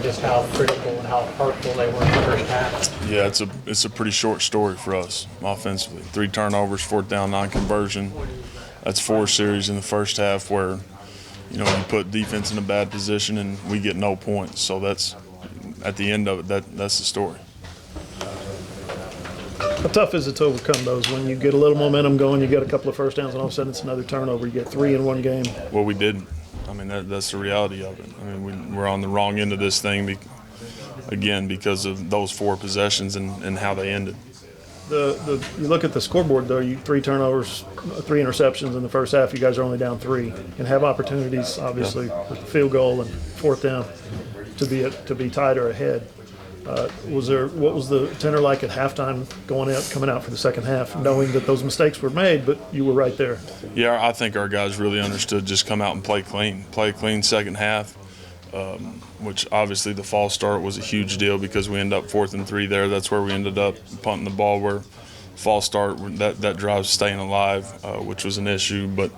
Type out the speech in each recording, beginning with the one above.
just how critical and how hurtful they were in the first half? Yeah, it's a pretty short story for us offensively. 3 turnovers, 4th down, non-conversion. That's 4 series in the first half where, you put defense in a bad position and we get no points. So that's, at the end of it, that's the story. How tough is it to overcome those when you get a little momentum going, you get a couple of first downs, and all of a sudden it's another turnover? You get 3 in one game. Well, we didn't. I mean, that's the reality of it. I mean, we're on the wrong end of this thing, again, because of those 4 possessions and how they ended. You look at the scoreboard, though, 3 turnovers, 3 interceptions in the first half. You guys are only down 3 and have opportunities, obviously, with the field goal and 4th down to be tied or ahead. What was the tenor like at halftime coming out for the second half, knowing that those mistakes were made, but you were right there? Yeah, I think our guys really understood just come out and play clean second half, which obviously the false start was a huge deal because we ended up 4th and 3 there. That's where we ended up punting the ball where false start, that drive's staying alive, which was an issue. But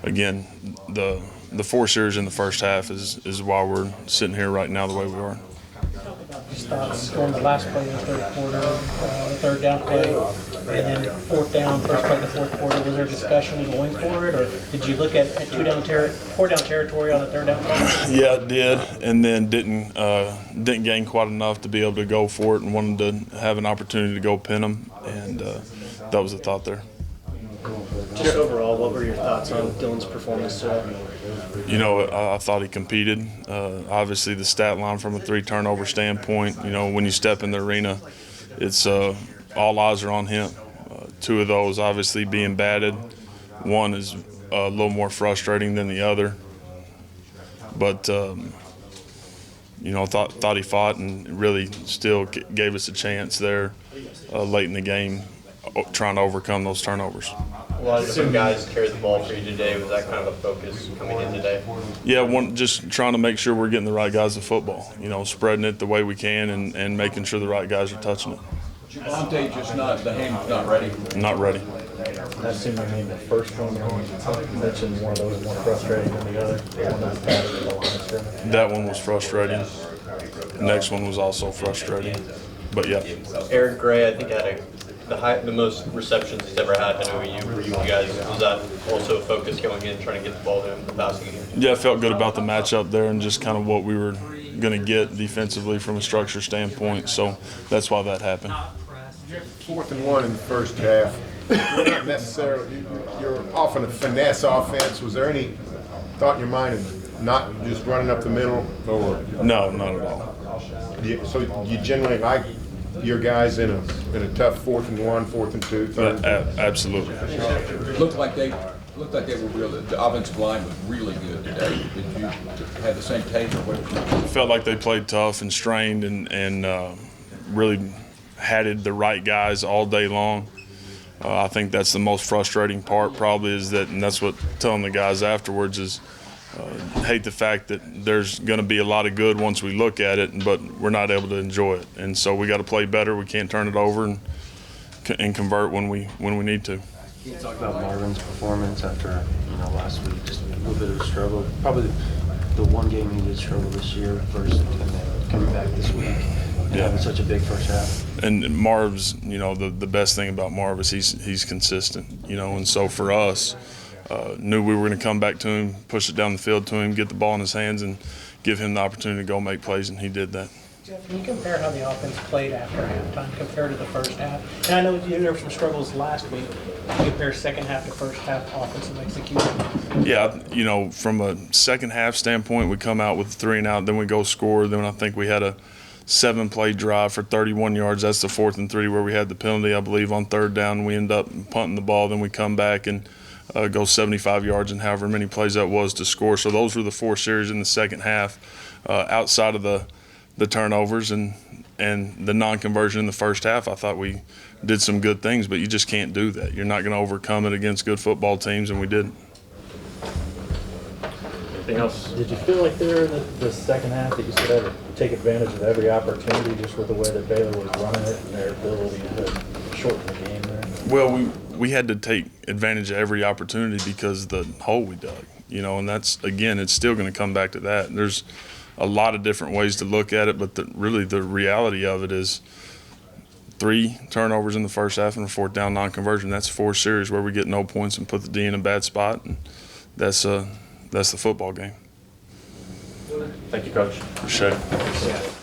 again, the 4 series in the first half is why we're sitting here right now the way we are. Just thoughts going the last play of the third quarter, the 3rd down play, and then 4th down, first play of the 4th quarter. Was there discussion going for it, or did you look at 4 down territory on the 3rd down play? Yeah, it did, and then didn't gain quite enough to be able to go for it, and wanted to have an opportunity to go pin them, and that was the thought there. Just overall, what were your thoughts on Dylan's performance today? I thought he competed. Obviously, the stat line from a 3 turnover standpoint, when you step in the arena, it's all eyes are on him. 2 of those obviously being batted. 1 is a little more frustrating than the other. But, thought he fought and really still gave us a chance there late in the game, trying to overcome those turnovers. A lot of different guys carried the ball for you today. Was that kind of a focus coming in today? Yeah, just trying to make sure we're getting the right guys to football. Spreading it the way we can and making sure the right guys are touching it. Javante just the hand's not ready. Not ready. That seemed to me the first one. You mentioned one of those more frustrating than the other. The one that was batted at the line of scrimmage. That one was frustrating. The next one was also frustrating. But yeah. Eric Gray, I think, had the most receptions he's ever had. I know you guys, was that also a focus going in, trying to get the ball to him, the passing game? Yeah, I felt good about the matchup there and just kind of what we were going to get defensively from a structure standpoint. So that's why that happened. 4th and 1 in the first half. You're not necessarily, you're often a finesse offense. Was there any thought in your mind of not just running up the middle? Or No, not at all. So you generally like your guys in a tough 4th and 1, 4th and 2, 3rd? Absolutely. Looked like they were really. The offensive line was really good today. Did you have the same take? Felt like they played tough and strained and really had the right guys all day long. I think that's the most frustrating part probably is that, and that's what telling the guys afterwards is hate the fact that there's going to be a lot of good once we look at it, but we're not able to enjoy it. And so we got to play better. We can't turn it over and convert when we need to. Can you talk about Marvin's performance after last week? Just a little bit of a struggle. Probably the one game he did struggle this year versus coming back this week. Yeah. Having such a big first half. And Marv's, the best thing about Marv is he's consistent, and so for us, knew we were going to come back to him, push it down the field to him, get the ball in his hands, and give him the opportunity to go make plays, and he did that. Jeff, can you compare how the offense played after halftime compared to the first half? And I know there were some struggles last week. Compare second half to first half offensive execution. Yeah, from a second half standpoint, we come out with 3 and out, then we go score. Then I think we had a 7-play drive for 31 yards. That's the 4th and 3 where we had the penalty, I believe, on 3rd down. We end up punting the ball. Then we come back and go 75 yards and however many plays that was to score. So those were the 4 series in the second half. Outside of the turnovers and the non-conversion in the first half, I thought we did some good things, but you just can't do that. You're not going to overcome it against good football teams, and we didn't. Anything else? Did you feel like there in the second half that you could take advantage of every opportunity just with the way that Baylor was running it and their ability to shorten the game there? Well, we had to take advantage of every opportunity because of the hole we dug, and that's, again, it's still going to come back to that. There's a lot of different ways to look at it, but really the reality of it is 3 turnovers in the first half and a 4th down non-conversion. That's 4 series where we get no points and put the D in a bad spot, and that's the football game. Thank you, Coach. Appreciate it.